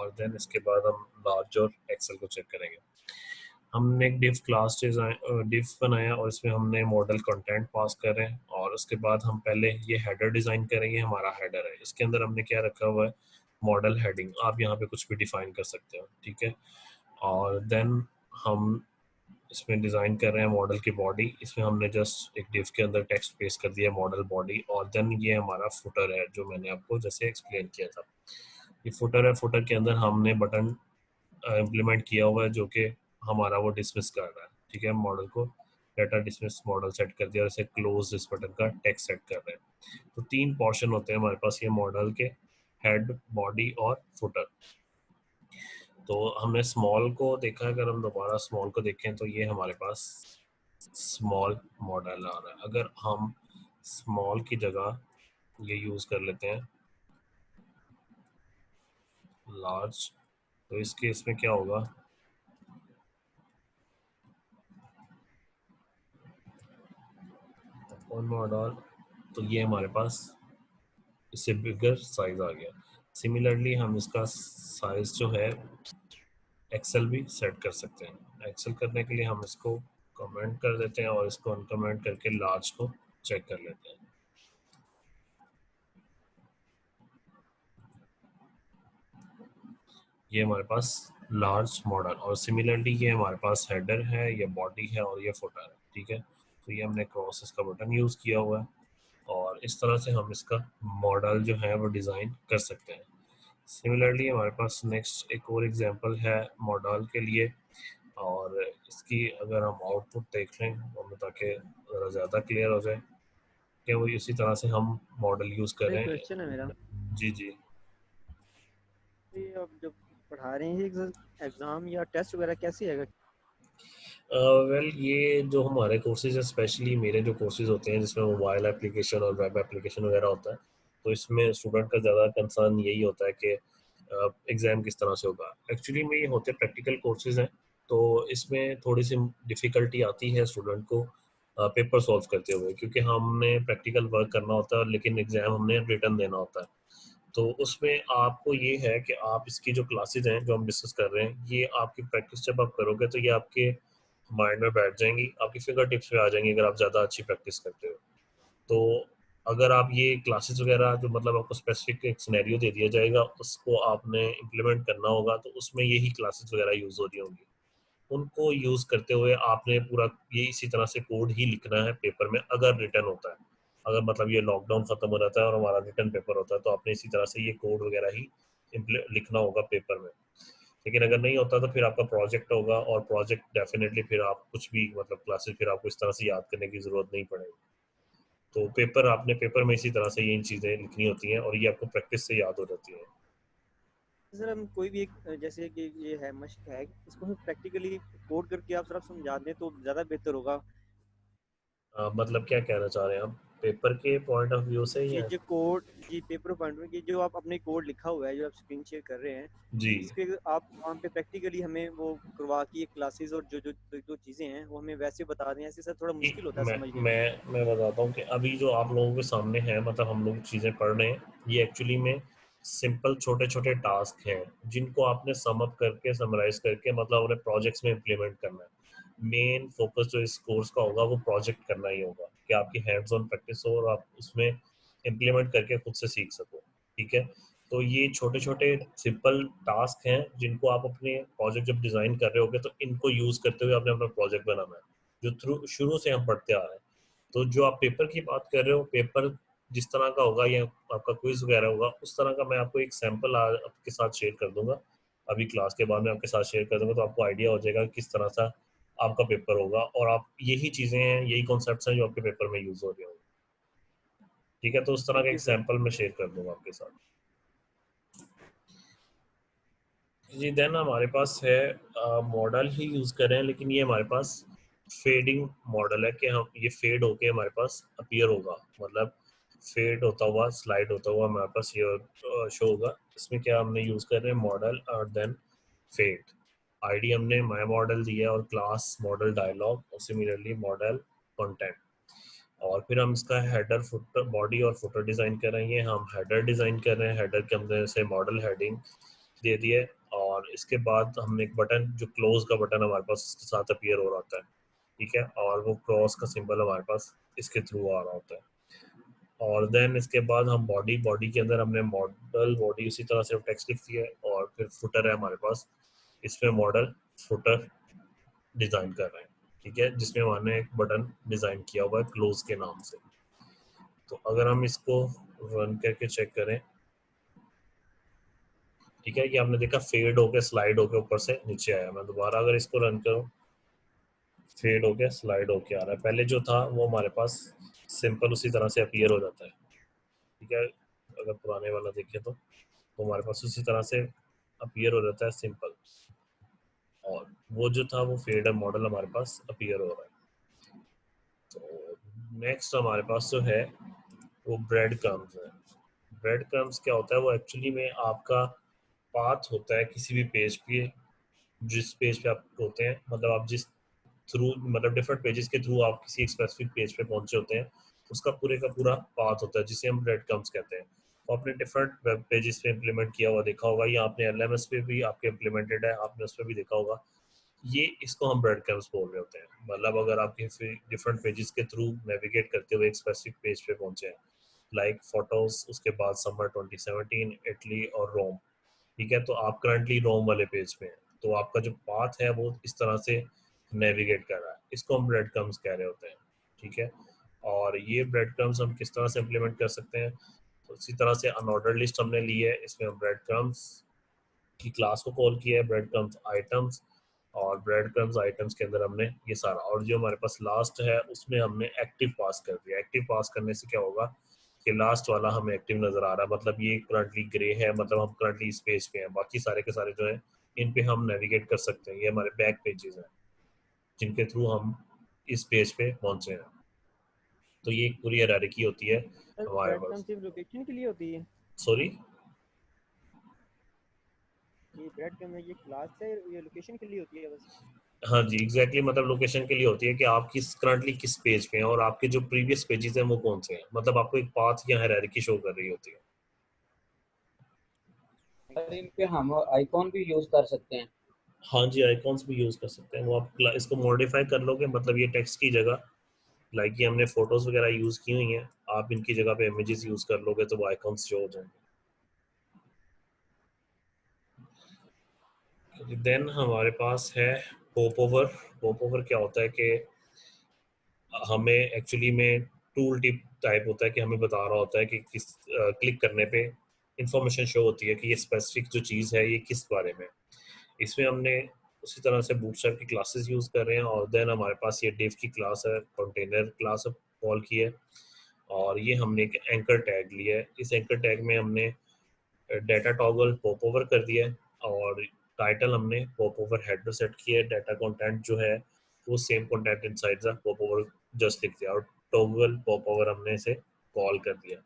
और देन इसके बाद हम लार्ज और एक्सेल को चेक करेंगे। हमने एक डिफ बनाया और इसमें हमने मॉडल कंटेंट पास कर रहे हैं, और उसके बाद हम पहले ये हेडर डिज़ाइन करेंगे। हमारा हेडर है, इसके अंदर हमने क्या रखा हुआ है, मॉडल हेडिंग। आप यहाँ पे कुछ भी डिफाइन कर सकते हो, ठीक है। और देन हम इसमें डिज़ाइन कर रहे हैं मॉडल की बॉडी। इसमें हमने जस्ट एक डिव के अंदर टेक्स्ट पेस्ट कर दिया मॉडल बॉडी, और देन ये हमारा फुटर है जो मैंने आपको जैसे एक्सप्लेन किया था। ये फुटर है, फुटर के अंदर हमने बटन इम्प्लीमेंट किया हुआ है जो कि हमारा वो डिसमिस कर रहा है, ठीक है। मॉडल को डाटा डिसमिस मॉडल सेट कर दिया और इसे क्लोज इस बटन का टेक्स्ट सेट कर रहे हैं। तो 3 पोर्शन होते हैं हमारे पास ये मॉडल के, हेड, बॉडी और फुटर। तो हमने स्मॉल को देखा, अगर हम दोबारा स्मॉल को देखें तो ये हमारे पास स्मॉल मॉडल आ रहा है। अगर हम स्मॉल की जगह ये यूज़ कर लेते हैं लार्ज, तो इस केस में क्या होगा, और मॉडल, तो ये हमारे पास इससे बिगर साइज आ गया। सिमिलरली हम इसका साइज जो है एक्सेल भी सेट कर सकते हैं। एक्सेल करने के लिए हम इसको कमेंट कर देते हैं और इसको अनकमेंट करके लार्ज को चेक कर लेते हैं। ये हमारे पास लार्ज मॉडल, और सिमिलरली ये हमारे पास हेडर है, ये बॉडी है और ये फुटर है, ठीक है। तो ये हमने क्रॉस इसका बटन यूज़ किया हुआ है, और इस तरह से हम इसका मॉडल जो है वो डिज़ाइन कर सकते हैं। सिमिलरली हमारे पास नेक्स्ट एक और एग्जांपल है मॉडल के लिए, और इसकी अगर हम आउटपुट देख लें तो ताकि ज़रा ज़्यादा क्लियर हो जाए कि वो इसी तरह से हम मॉडल यूज़ कर भाई रहे क्वेश्चन है मेरा। हैं। जी जी। ये अब जब पढ़ा रहे हैं एग्जाम या टेस्ट वगैरह कैसे आएगा? वेल ये जो हमारे कोर्सेज है, स्पेशली मेरे जो कोर्सेज होते हैं जिसमें मोबाइल एप्लीकेशन और वेब एप्लीकेशन वगैरह होता है, तो इसमें स्टूडेंट का ज़्यादा कंसर्न यही होता है कि एग्ज़ाम किस तरह से होगा। एक्चुअली में ये होते प्रैक्टिकल कोर्सेज हैं, तो इसमें थोड़ी सी डिफ़िकल्टी आती है स्टूडेंट को पेपर सॉल्व करते हुए, क्योंकि हमने प्रैक्टिकल वर्क करना होता है लेकिन एग्ज़ाम हमने रिटन देना होता है। तो उसमें आपको ये है कि आप इसकी जो क्लासेस हैं जो हम डिस्कस कर रहे हैं, ये आपकी प्रैक्टिस जब आप करोगे तो ये आपके माइंड में बैठ जाएंगी, आपकी फिंगर टिप्स पे आ जाएंगी अगर आप ज़्यादा अच्छी प्रैक्टिस करते हो। तो अगर आप ये क्लासेस वगैरह जो मतलब आपको स्पेसिफिक एक सिनेरियो दे दिया जाएगा, उसको आपने इम्प्लीमेंट करना होगा, तो उसमें यही क्लासेस वगैरह यूज़ हो रही होंगी। उनको यूज़ करते हुए आपने पूरा ये इसी तरह से कोड ही लिखना है पेपर में, अगर रिटर्न होता है। अगर मतलब ये लॉकडाउन ख़त्म हो जाता है और हमारा रिटर्न पेपर होता है, तो आपने इसी तरह से ये कोड वगैरह ही लिखना होगा पेपर में। लेकिन अगर नहीं होता तो फिर आपका प्रोजेक्ट होगा, और प्रोजेक्ट डेफिनेटली फिर आप कुछ भी मतलब क्लासेस फिर आपको इस तरह से याद करने की ज़रूरत नहीं पड़ेगी। तो पेपर आपने पेपर में इसी तरह से ये इन चीज़ें लिखनी होती हैं, और ये आपको प्रैक्टिस से याद हो जाती हैं। सर हम कोई भी एक जैसे कि ये है मश्क है, इसको हम प्रैक्टिकली कोड करके आप सर आप समझा दें तो ज़्यादा बेहतर होगा। मतलब क्या कहना चाह रहे हैं आप, पेपर के पॉइंट ऑफ व्यू से ये या? जो कोड जी पेपर पॉइंट में कि जो आप अपने कोड लिखा हुआ है जो आप स्क्रीन शेयर कर रहे हैं, जी। इसके आप वहाँ पे प्रैक्टिकली हमें वो करवा के क्लासेस और जो जो जो चीज़ें हैं वो हमें वैसे बता दें, ऐसे सर थोड़ा कि मुश्किल होता है मैं समझने में। मैं बताता हूँ कि अभी जो आप लोगों के सामने है, मतलब हम लोग चीज़ें पढ़ रहे हैं, ये एक्चुअली में सिंपल छोटे-छोटे टास्क हैं, जिनको आपने सम अप करके, समराइज़ करके मतलब अपने प्रोजेक्ट्स में इम्प्लीमेंट करना है। मेन फ़ोकस जो इस कोर्स का होगा वो प्रोजेक्ट करना ही होगा, कि आपकी हैंड्स ऑन प्रैक्टिस हो और आप उसमें इम्प्लीमेंट करके खुद से सीख सको, ठीक है? तो ये छोटे-छोटे सिंपल टास्क हैं, जिनको आप अपने प्रोजेक्ट जब डिज़ाइन कर रहे होगे, तो इनको यूज़ करते हुए आपने अपना प्रोजेक्ट बनाना है। जो थ्रू शुरू से हम पढ़ते आ रहे हैं। तो जो आप पेपर की बात कर रहे हो, पेपर जिस तरह का होगा या आपका क्विज़ वगैरह होगा, उस तरह का मैं आपको एक सैंपल आपके साथ शेयर कर दूँगा। अभी क्लास के बाद मैं आपके साथ शेयर कर दूँगा, तो आपको आइडिया हो जाएगा कि किस तरह सा आपका पेपर होगा, और आप यही चीज़ें हैं, यही कॉन्सेप्ट्स हैं जो आपके पेपर में यूज़ हो रहे होंगे। ठीक है? तो उस तरह का थैंक यू एक सर। सैंपल मैं शेयर कर दूँगा आपके साथ। जी, देन हमारे पास है मॉडल ही यूज़ कर रहे हैं, लेकिन ये हमारे पास फेडिंग मॉडल है कि हम ये फेड होके हमारे पास अपीयर होगा, मतलब फेड होता हुआ, स्लाइड होता हुआ हमारे पास ये शो होगा। इसमें क्या हमने यूज़ कर रहे हैं, मॉडल और देन फेड। आईडी हमने माय मॉडल दिया और क्लास मॉडल डायलॉग, और सिमिलरली मॉडल कंटेंट। और फिर हम इसका हेडर, फुटर, बॉडी और फुटर डिज़ाइन कर रहे हैं। हम हेडर डिज़ाइन कर रहे हैं, हेडर के अंदर से मॉडल हेडिंग, दे दिए, और इसके बाद हमने एक बटन जो क्लोज का बटन हमारे पास इसके साथ अपीयर हो रहा होता है, ठीक है, और वो क्रॉस का सिंबल हमारे पास इसके थ्रू आ रहा होता है। और देन इसके बाद हम बॉडी के अंदर हमने मॉडल बॉडी उसी तरह से टेक्स्ट लिख दिया है, और फिर फुटर है हमारे पास, इसमें मॉडल फुटर डिजाइन कर रहे हैं, ठीक है, जिसमें हमने एक बटन डिजाइन किया हुआ है क्लोज के नाम से। तो अगर हम इसको रन करके चेक करें, ठीक है, कि आपने देखा फेड होके स्लाइड होके ऊपर से नीचे आया। मैं दोबारा अगर इसको रन करूं, फेड होके स्लाइड होके आ रहा है। पहले जो था वो हमारे पास सिंपल उसी तरह से अपीयर हो जाता है, ठीक है, अगर पुराने वाला देखें तो हमारे पास उसी तरह से अपीयर हो जाता है सिंपल, और वो जो था वो फेड मॉडल हमारे पास अपीयर हो रहा है। तो नेक्स्ट हमारे पास जो है वो ब्रेड क्रम्स है। ब्रेड क्रम्स क्या होता है, वो एक्चुअली में आपका पाथ होता है किसी भी पेज पे, जिस पेज पे आप होते हैं, मतलब आप जिस थ्रू, मतलब डिफरेंट पेजेस के थ्रू आप किसी एक स्पेसिफिक पेज पे पहुंचे होते हैं, उसका पूरे का पूरा पाथ होता है जिसे हम ब्रेड क्रम्स कहते हैं। तो आपने डिफरेंट वेब पेजेस पे इम्प्लीमेंट किया हुआ देखा होगा, या आपने एलएमएस पे भी आपके इम्प्लीमेंटेड है, आपने उस पर भी देखा होगा। ये इसको हम ब्रेड क्रम्स बोल रहे होते हैं। मतलब अगर आप किसी डिफरेंट पेजेस के थ्रू नेविगेट करते हुए एक स्पेसिफिक पेज पे पहुंचे हैं, लाइक फोटोज, उसके बाद समर 2017, इटली और रोम, ठीक है, तो आप करंटली रोम वाले पेज पे हैं, तो आपका जो पाथ है वो इस तरह से नेविगेट कर रहा है, इसको हम ब्रेड क्रम्स कह रहे होते हैं, ठीक है। और ये ब्रेड क्रम्स हम किस तरह से इम्प्लीमेंट कर सकते हैं, तो इसी तरह से अनऑर्डर लिस्ट हमने ली है, इसमें हम ब्रेड क्रम्स की क्लास को कॉल किया है, ब्रेड क्रम्स आइटम्स, और ब्रेड क्रम्स आइटम्स के अंदर हमने ये सारा, और जो हमारे पास लास्ट है उसमें हमने एक्टिव पास कर दिया। एक्टिव पास करने से क्या होगा कि लास्ट वाला हमें एक्टिव नजर आ रहा है, मतलब ये करंटली ग्रे है, मतलब हम करंटली इस पेज पे हैं, बाकी सारे के सारे जो है इन पे हम नेविगेट कर सकते हैं, ये हमारे बैक पेजेस हैं जिनके थ्रू हम इस पेज पे पहुंचे हैं। तो ये एक पूरी हायरार्की होती है सर हमारे ब्रेड क्रम्ब पास। सिर्फ लोकेशन के लिए होती है? सॉरी। ये ब्रेड क्रम्ब में ये क्लास है, ये लोकेशन के लिए होती है बस? हाँ जी, एग्जैक्टली, मतलब लोकेशन के लिए होती है कि आप किस करंटली किस पेज पे हैं, और आपके जो प्रीवियस पेजेस हैं वो कौन से हैं, मतलब आपको एक पाथ या हायरार्की शो कर रही होती है। सर इन पे हम आइकॉन भी यूज कर सकते हैं? हाँ जी, आइकॉन्स भी यूज कर सकते हैं, वो आप इसको मॉडिफाई कर लोगे, मतलब ये टेक्स्ट की जगह, लाइक ये हमने फोटोज वगैरह यूज की हुई हैं, आप इनकी जगह पे इमेजेस यूज कर लोगे तो वो आइकॉन्स शो हो जाएंगे। देन हमारे पास है पॉप ओवर। पॉप ओवर क्या होता है कि हमें एक्चुअली में टूल टिप टाइप होता है कि हमें बता रहा होता है कि किस क्लिक करने पे इंफॉर्मेशन शो होती है कि ये स्पेसिफिक जो चीज़ है ये किस बारे में। इसमें हमने उसी तरह से बूटस्ट्रैप की क्लासेस यूज़ कर रहे हैं, और देन हमारे पास ये डिव की क्लास है, कंटेनर क्लास कॉल की है, और ये हमने एक एंकर टैग लिया है। इस एंकर टैग में हमने डाटा टॉगल पॉप ओवर कर दिया है, और टाइटल हमने पॉप ओवर हेडर सेट किया है। डाटा कंटेंट जो है वो same content inside the pop over just लिख दिया, और टॉगल पॉप ओवर हमने इसे कॉल कर दिया।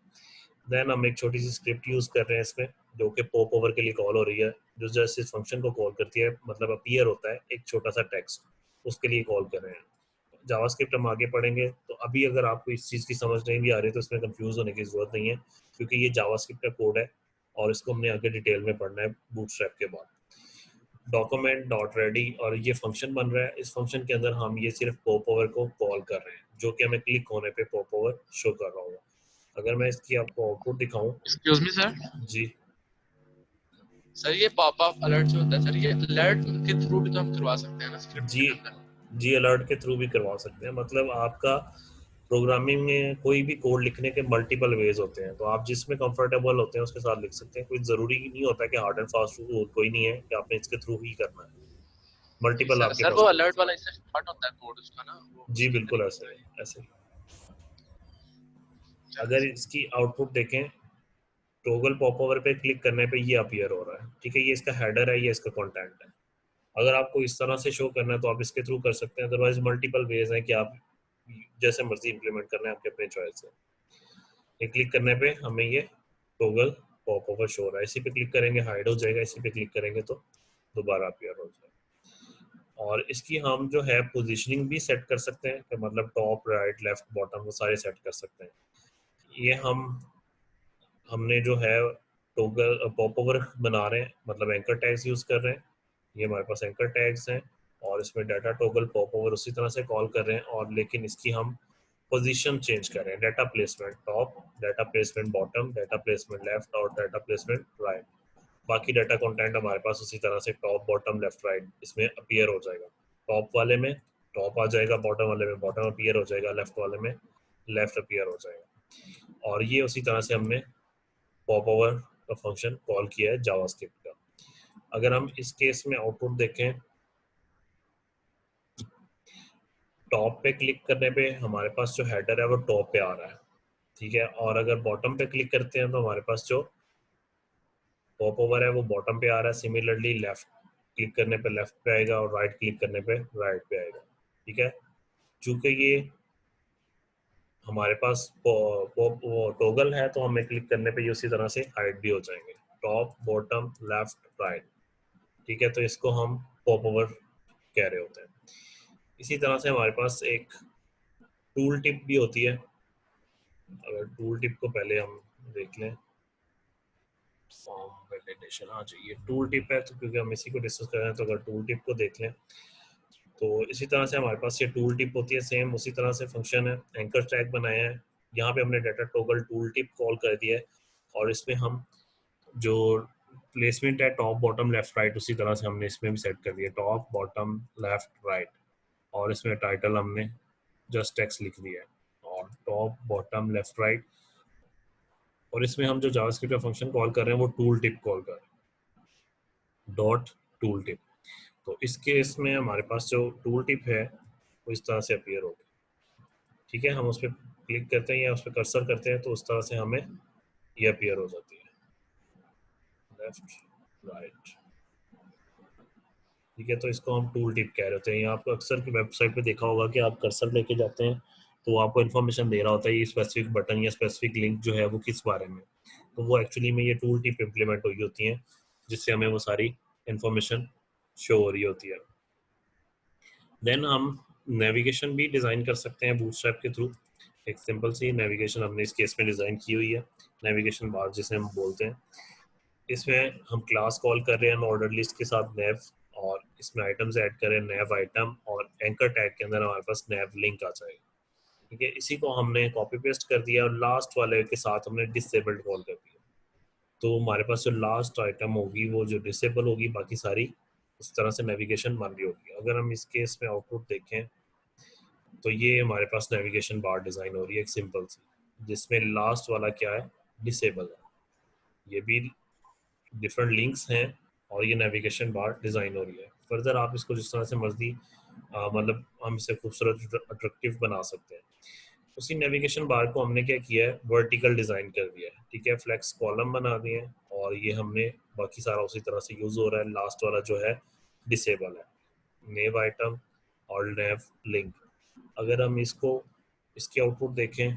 देन हम एक छोटी सी स्क्रिप्ट यूज कर रहे हैं इसमें, जो कि पॉप ओवर के लिए कॉल हो रही है, जो जैसे इस फंक्शन को कॉल करती है, मतलब अपीयर होता है एक छोटा सा टेक्स्ट, उसके लिए कॉल कर रहे हैं। जावास्क्रिप्ट हम आगे पढ़ेंगे, तो अभी अगर आपको इस चीज़ की समझ नहीं भी आ रही तो इसमें कंफ्यूज होने की जरूरत नहीं है, क्योंकि ये जावास्क्रिप्ट का कोड है, और इसको हमने आगे डिटेल में पढ़ना है बूटस्ट्रैप के बाद। डॉक्यूमेंट डॉट रेडी, और ये फंक्शन बन रहा है, इस फंक्शन के अंदर हम ये सिर्फ पॉप ओवर को कॉल कर रहे हैं, जो कि हमें क्लिक होने पे पॉप ओवर शो कर रहा होगा। अगर मैं इसकी आपको आउटपुट दिखाऊं। Excuse me sir. जी सर ये पॉपअप अलर्ट जो होता है सर, ये अलर्ट के थ्रू भी तो हम करवा सकते हैं ना स्क्रिप्ट जी के अंदर? जी, अलर्ट के थ्रू भी करवा सकते हैं, मतलब आपका प्रोग्रामिंग में कोई भी कोड लिखने के मल्टीपल वेज होते हैं, तो आप जिसमें कंफर्टेबल होते हैं उसके साथ लिख सकते हैं। कोई ज़रूरी नहीं होता कि हार्ड एंड फास्ट रूल कोई नहीं है कि आपने इसके थ्रू ही करना है, जी मल्टीपल सर। आपके सर पास वो कोड। अलर्ट वाला इससे स्टार्ट होता है कोड उसका ना, वो जी उसके अंदर बिल्कुल, ही ऐसे होता है। ऐसे ही। चलिए अगर सर। इसकी आउटपुट देखें, टॉगल पॉप ओवर पे क्लिक करने पे ये अपीयर हो रहा है, ठीक है, ये इसका हेडर है, ये इसका कंटेंट है। अगर आपको इस तरह से शो करना है तो आप इसके थ्रू कर सकते हैं, अदरवाइज मल्टीपल वेज हैं कि आप जैसे मर्जी इंप्लीमेंट करना है, आपके अपने चॉइस है। ये क्लिक करने पे हमें ये टॉगल पॉप ओवर शो हो रहा है, इसी पे क्लिक करेंगे हाइड हो जाएगा, इसी पे क्लिक करेंगे तो दोबारा अपीयर हो जाएगा। और इसकी हम जो है पोजीशनिंग भी सेट कर सकते हैं, कि मतलब टॉप राइट लेफ्ट बॉटम वो सारे सेट कर सकते हैं। ये हमने जो है टॉगल पॉप ओवर बना रहे हैं, मतलब एंकर टैग्स यूज कर रहे हैं। ये हमारे पास एंकर टैग्स हैं और इसमें डाटा टॉगल पॉप ओवर उसी तरह से कॉल कर रहे हैं, और लेकिन इसकी हम पोजीशन चेंज कर रहे हैं, data placement top, data placement bottom, data placement left और डाटा प्लेसमेंट राइट। बाकी डाटा कंटेंट हमारे पास उसी तरह से टॉप बॉटम लेफ्ट राइट इसमें अपीयर हो जाएगा। टॉप वाले में टॉप आ जाएगा, बॉटम वाले में बॉटम अपीयर हो जाएगा, लेफ्ट वाले में लेफ्ट अपीयर हो जाएगा। और ये उसी तरह से हमने पॉप ओवर का फंक्शन कॉल किया है जावास्क्रिप्ट का। अगर हम इस केस में आउटपुट देखें, टॉप पे क्लिक करने पे हमारे पास जो हेडर है वो टॉप पे आ रहा है, ठीक है। और अगर बॉटम पे क्लिक करते हैं तो हमारे पास जो पॉप ओवर है वो बॉटम पे आ रहा है। सिमिलरली लेफ्ट क्लिक करने पे लेफ्ट पे आएगा और राइट क्लिक करने पे राइट पे आएगा, ठीक है। चूंकि ये हमारे पास टॉगल है तो हमें क्लिक करने पे ये उसी तरह से हाइड भी हो जाएंगे, टॉप बॉटम लेफ्ट राइट, ठीक है। तो इसको हम पॉप ओवर कह रहे होते हैं। इसी तरह से हमारे पास एक टूल टिप भी होती है। अगर टूल टिप को पहले हम देख लें, फॉर्म वैलिडेशन, हाँ जी ये टूल टिप है, तो क्योंकि हम इसी को डिस्कस कर रहे हैं तो अगर टूल टिप को देख लें तो इसी तरह से हमारे पास ये टूल टिप होती है, सेम उसी तरह से फंक्शन है। एंकर टैग बनाया है, यहाँ पे हमने data toggle tool tip call कर दिया है और इसमें हम जो प्लेसमेंट है टॉप बॉटम लेफ्ट राइट उसी तरह से हमने इसमें भी सेट कर दिया, टॉप बॉटम लेफ्ट राइट। और इसमें टाइटल हमने जस्ट टेक्स्ट लिख दिया है और टॉप बॉटम लेफ्ट राइट। और इसमें हम जो जावास्क्रिप्ट का फंक्शन कॉल कर रहे हैं वो टूल टिप कॉल कर रहे हैं, डॉट टूल टिप। तो इस केस में हमारे पास जो टूल टिप है वो इस तरह से अपीयर होगी, ठीक है। हम उस पर क्लिक करते हैं या उस पर कर्सर करते हैं तो उस तरह से हमें ये अपीयर हो जाती है, लेफ्ट राइट, ठीक है। तो इसको हम टूल टिप कह रहे होते हैं। यहाँ आपको अक्सर की वेबसाइट पे देखा होगा कि आप कर्सर लेके जाते हैं तो वो आपको इन्फॉर्मेशन दे रहा होता है ये स्पेसिफिक बटन या स्पेसिफिक लिंक जो है वो किस बारे में, तो वो एक्चुअली में ये टूल टिप इम्प्लीमेंट हुई होती हैं जिससे हमें वो सारी इन्फॉर्मेशन शो हो रही होती है। देन हम नेविगेशन भी डिज़ाइन कर सकते हैं बूटस्ट्रैप के थ्रू। एक सिंपल सी नेविगेशन हमने इस केस में डिज़ाइन की हुई है, नेविगेशन बार जिसे हम बोलते हैं। इसमें हम क्लास कॉल कर रहे हैं ऑर्डर लिस्ट के साथ नेव, और इसमें आइटम्स ऐड करें नेव आइटम, और एंकर टैग के अंदर हमारे पास नेव लिंक आ जाएगा, ठीक है। इसी को हमने कॉपी पेस्ट कर दिया और लास्ट वाले के साथ हमने डिसेबल्ड कॉल कर दिया। तो हमारे पास जो लास्ट आइटम होगी वो जो डिसेबल होगी, बाकी सारी उस तरह से नेविगेशन बन रही होगी। अगर हम इस केस में आउटपुट देखें तो ये हमारे पास नेविगेशन बार डिज़ाइन हो रही है एक सिंपल सी, जिसमें लास्ट वाला क्या है, डिसेबल है। ये भी डिफरेंट लिंक्स हैं और ये नेविगेशन बार डिज़ाइन हो रही है। फर्दर आप इसको जिस तरह से मर्जी मतलब हम इसे खूबसूरत अट्रैक्टिव बना सकते हैं। उसी नेविगेशन बार को हमने क्या किया है, वर्टिकल डिज़ाइन कर दिया है, ठीक है। फ्लेक्स कॉलम बना दिए हैं और ये हमने बाकी सारा उसी तरह से यूज़ हो रहा है। लास्ट वाला जो है डिसेबल है, नेव आइटम और नेव लिंक। अगर हम इसको इसके आउटपुट देखें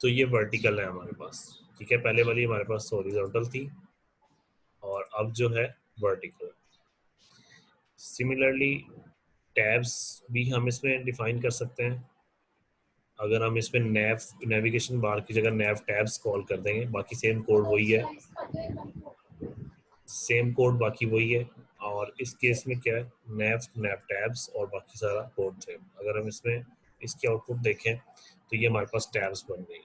तो ये वर्टिकल है हमारे पास, ठीक है। पहले वाली हमारे पास हॉरिजॉन्टल थी और अब जो है वर्टिकल। सिमिलरली टैब्स भी हम इसमें डिफाइन कर सकते हैं। अगर हम इसमें नेविगेशन बार की जगह नेव टैब्स कॉल कर देंगे, बाकी सेम कोड वही है, सेम कोड बाकी वही है। और इस केस में क्या है, नेव टैब्स और बाकी सारा कोड सेम। अगर हम इसमें इसके आउटपुट देखें तो ये हमारे पास टैब्स बन गई,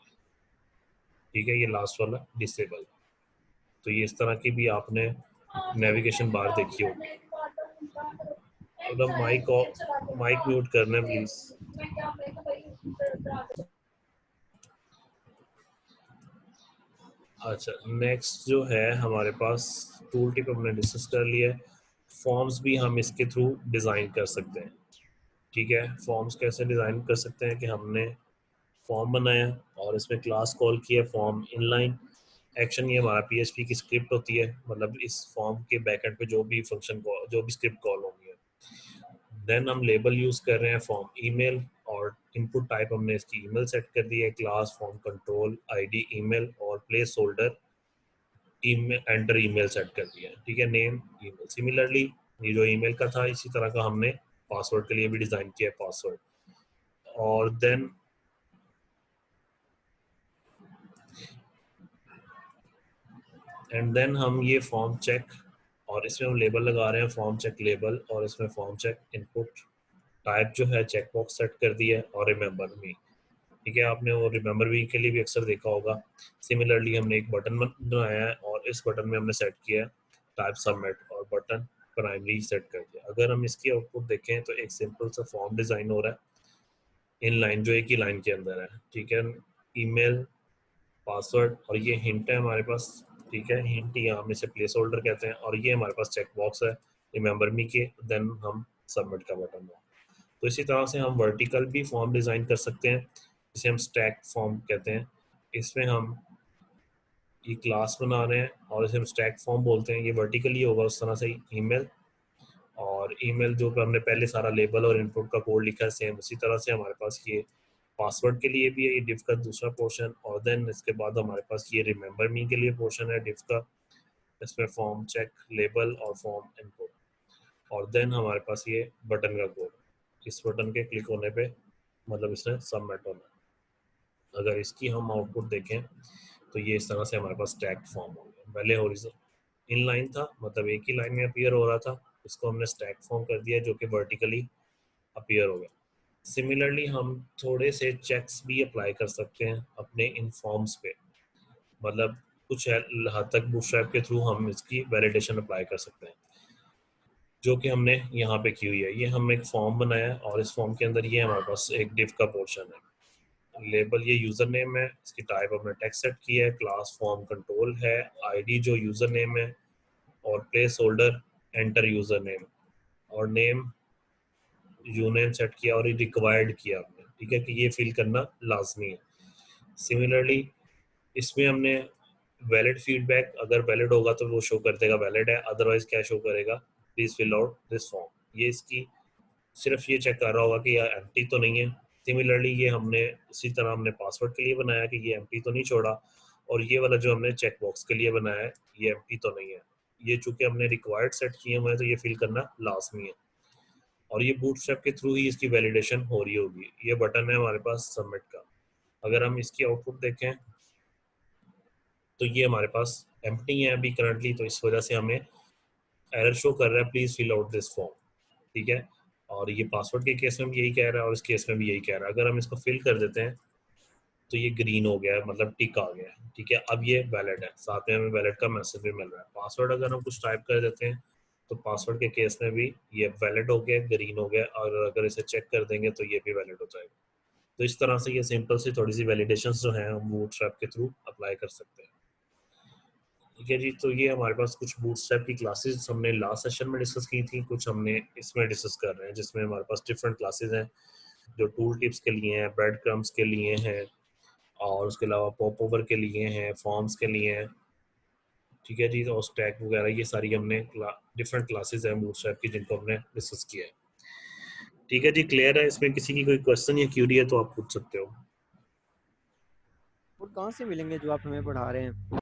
ठीक है। ये लास्ट वाला डिसेबल। तो ये इस तरह की भी आपने नेविगेशन बार देखी होगी। मतलब माइक म्यूट करना प्लीज। अच्छा, नेक्स्ट जो है हमारे पास टूल टिप हमने डिस्कस कर लिया है। फॉर्म्स भी हम इसके थ्रू डिज़ाइन कर सकते हैं, ठीक है। फॉर्म्स कैसे डिज़ाइन कर सकते हैं कि हमने फॉर्म बनाया और इसमें क्लास कॉल किया फॉर्म इनलाइन एक्शन। ये हमारा PHP की स्क्रिप्ट होती है, मतलब इस फॉर्म के बैकएंड पे जो भी फंक्शन कॉल, जो भी स्क्रिप्ट कॉल होंगी। देन हम लेबल यूज़ कर रहे हैं फॉर्म ईमेल, और इनपुट टाइप हमने इसकी ईमेल सेट कर दी है, class form control ID email, और placeholder email enter email set कर दिया है, ठीक है। Name email. सिमिलरली ये जो ईमेल का था इसी तरह का हमने पासवर्ड के लिए भी डिज़ाइन किया है, पासवर्ड। और देन एंड देन हम ये फॉर्म चेक, और इसमें हम लेबल लगा रहे हैं फॉर्म चेक लेबल, और इसमें फॉर्म चेक इनपुट टाइप जो है चेक बॉक्स सेट कर दिया है, और रिमेंबर मी। ठीक है, आपने वो रिमेंबर मी के लिए भी अक्सर देखा होगा। सिमिलरली हमने एक बटन बनाया है और इस बटन में हमने सेट किया है टाइप सबमिट, और बटन प्राइमरी सेट कर दिया। अगर हम इसकी आउटपुट देखें तो एक सिंपल सा फॉर्म डिज़ाइन हो रहा है इन लाइन, जो एक ही लाइन के अंदर है। ठीक है, ईमेल, पासवर्ड, और ये हिंट है हमारे पास। ठीक है, हिंट या हम इसे प्लेस होल्डर कहते हैं, और ये हमारे पास चेक बॉक्स है रिमेंबर मी के, देन हम सबमिट का बटन है। तो इसी तरह से हम वर्टिकल भी फॉर्म डिज़ाइन कर सकते हैं, जिसे हम स्टैक फॉर्म कहते हैं। इसमें हम ये क्लास बना रहे हैं और इसे हम स्टैक फॉर्म बोलते हैं। ये वर्टिकली होगा उस तरह से ईमेल, और ईमेल जो हमने पहले सारा लेबल और इनपुट का कोड लिखा है सेम उसी तरह से हमारे पास ये पासवर्ड के लिए भी है, ये डिव का दूसरा पोर्शन, और देन इसके बाद हमारे पास ये रिमेंबर मी के लिए पोर्शन है डिव का। इसमें फॉर्म चेक लेबल और फॉर्म इनपुट, और देन हमारे पास ये बटन का कोड। इस बटन के क्लिक होने पे मतलब इसने सबमिट होना है। अगर इसकी हम आउटपुट देखें तो ये इस तरह से हमारे पास स्टैक फॉर्म हो गया। पहले हॉरिजॉन्टल इन लाइन था, मतलब एक ही लाइन में अपीयर हो रहा था, इसको हमने स्टैक फॉर्म कर दिया जो कि वर्टिकली अपीयर हो गया। सिमिलरली हम थोड़े से चेक्स भी अप्लाई कर सकते हैं अपने इन फॉर्म्स पे, मतलब कुछ हद तक बूटस्ट्रैप के थ्रू हम इसकी वैलिडेशन अप्लाई कर सकते हैं, जो कि हमने यहाँ पे की हुई है। ये हम एक फॉर्म बनाया है और इस फॉर्म के अंदर ये हमारे पास एक डिव का पोर्शन है। लेबल ये यूज़र नेम है, इसकी टाइप हमने टेक्स्ट सेट की है, क्लास फॉर्म कंट्रोल है, आईडी जो यूज़र नेम है, और place holder enter user name, और नेम यूनेम सेट किया और ये रिक्वायर्ड किया हमने। ठीक है, कि ये फिल करना लाजमी है। सिमिलरली इसमें हमने वैलिड फीडबैक, अगर वैलिड होगा तो वो शो कर देगा वैलिड है, अदरवाइज क्या शो करेगा, please fill out this form. ये इसकी सिर्फ ये चेक कर रहा होगा कि यह एम्प्टी तो नहीं है। सिमिलरली ये हमने इसी तरह हमने पासवर्ड के लिए बनाया कि ये एम्प्टी तो नहीं छोड़ा, और ये वाला जो हमने चेक बॉक्स के लिए बनाया है ये एम्प्टी तो नहीं है। ये चूंकि हमने रिक्वायर्ड सेट किए हुए हैं तो ये फिल करना लाजमी है, और ये बूटस्ट्रैप के थ्रू ही इसकी वैलिडेशन हो रही होगी। ये बटन है हमारे पास सबमिट का। अगर हम इसकी आउटपुट देखें तो ये हमारे पास एम्प्टी है अभी करंटली, तो इस वजह से हमें एरर शो कर रहा है please fill out this form. ठीक है, और ये पासवर्ड के केस में भी यही कह रहा है और इस केस में भी यही कह रहा है। अगर हम इसको फिल कर देते हैं तो ये ग्रीन हो गया है, मतलब टिक आ गया है। ठीक है, अब ये वैलिड है, साथ में हमें वैलिड का मैसेज भी मिल रहा है। पासवर्ड अगर हम कुछ टाइप कर देते हैं तो पासवर्ड के केस में भी ये वैलिड हो गया, ग्रीन हो गया, और अगर इसे चेक कर देंगे तो ये भी वैलिड हो जाएगा। तो इस तरह से ये सिंपल सी थोड़ी सी वैलिडेशंस जो हैं हम बूटस्ट्रैप के थ्रू अप्लाई कर सकते हैं। ठीक है जी, तो ये हमारे पास कुछ बूटस्ट्रैप की क्लासेस हमने लास्ट सेशन में डिस्कस की थी, कुछ हमने इसमें डिस्कस कर रहे हैं, जिसमें हमारे पास डिफरेंट क्लासेस हैं जो टूल टिप्स के लिए हैं, ब्रेड क्रम्स के लिए हैं, और उसके अलावा पॉप ओवर के लिए हैं, फॉर्म्स के लिए हैं। ठीक है जी, और स्टैक वगैरह ये सारी हमने डिफरेंट क्लासेस हैं बूटस्ट्रैप की जिनको हमने डिस्कस किया है। ठीक है जी, क्लियर है? इसमें किसी की कोई क्वेश्चन या क्यूरी है तो आप पूछ सकते हो। और कहाँ से मिलेंगे जो आप हमें पढ़ा रहे हैं?